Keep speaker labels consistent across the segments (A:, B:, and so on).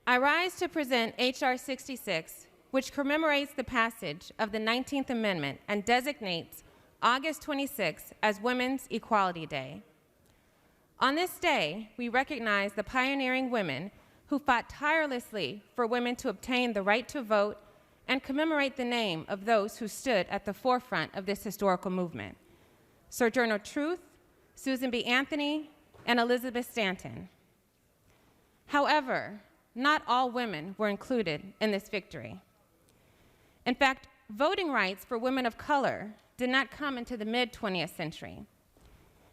A: I rise to present H.R. 66, which commemorates the passage of the 19th Amendment and designates August 26 as Women's Equality Day. On this day, we recognize the pioneering women who fought tirelessly for women to obtain the right to vote and commemorate the name of those who stood at the forefront of this historical movement: Sojourner Truth, Susan B. Anthony, and Elizabeth Stanton. However, not all women were included in this victory. In fact, voting rights for women of color did not come into the mid-20th century.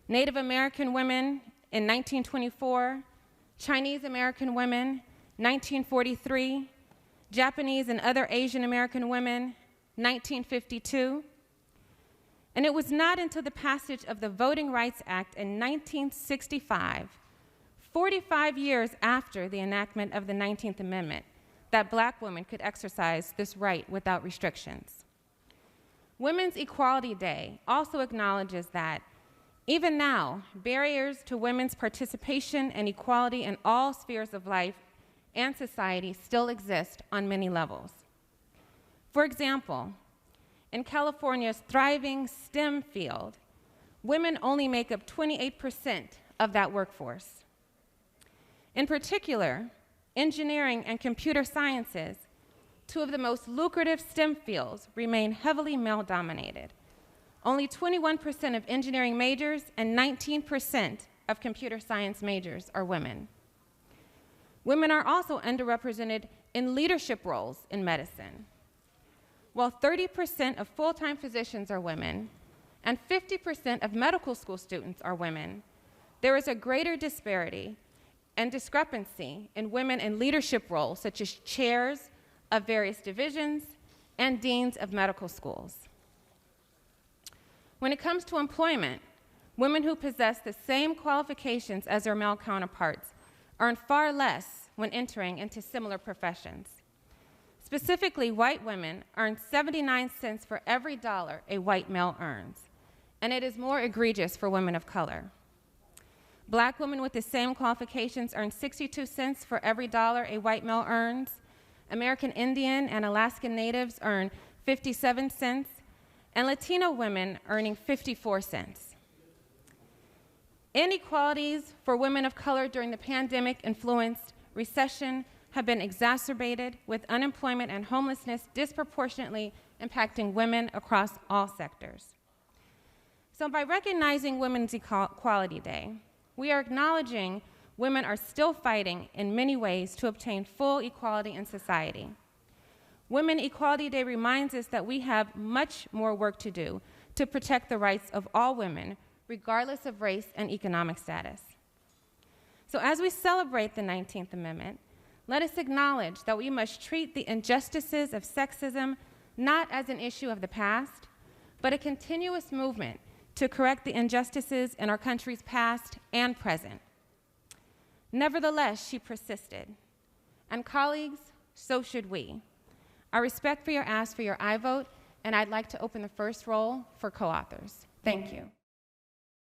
A: Native American women in 1924, Chinese American women, 1943, Japanese and other Asian American women, 1952. And it was not until the passage of the Voting Rights Act in 1965, 45 years after the enactment of the 19th Amendment, that Black women could exercise this right without restrictions. Women's Equality Day also acknowledges that even now, barriers to women's participation and equality in all spheres of life and society still exist on many levels. For example, in California's thriving STEM field, women only make up 28% of that workforce. In particular, engineering and computer sciences, two of the most lucrative STEM fields, remain heavily male-dominated. Only 21% of engineering majors and 19% of computer science majors are women. Women are also underrepresented in leadership roles in medicine. While 30% of full-time physicians are women and 50% of medical school students are women, there is a greater disparity and discrepancy in women in leadership roles, such as chairs of various divisions and deans of medical schools. When it comes to employment, women who possess the same qualifications as their male counterparts earn far less when entering into similar professions. Specifically, white women earn 79 cents for every dollar a white male earns, and it is more egregious for women of color. Black women with the same qualifications earn 62 cents for every dollar a white male earns. American Indian and Alaskan Natives earn 57 cents, and Latino women earning 54 cents. Inequalities for women of color during the pandemic-influenced recession have been exacerbated, with unemployment and homelessness disproportionately impacting women across all sectors. So by recognizing Women's Equality Day, we are acknowledging women are still fighting in many ways to obtain full equality in society. Women's Equality Day reminds us that we have much more work to do to protect the rights of all women, regardless of race and economic status. So as we celebrate the 19th Amendment, let us acknowledge that we must treat the injustices of sexism not as an issue of the past, but a continuous movement to correct the injustices in our country's past and present. Nevertheless, she persisted. And colleagues, so should we. I respect for your ask for your aye vote, and I'd like to open the first roll for co-authors. Thank you.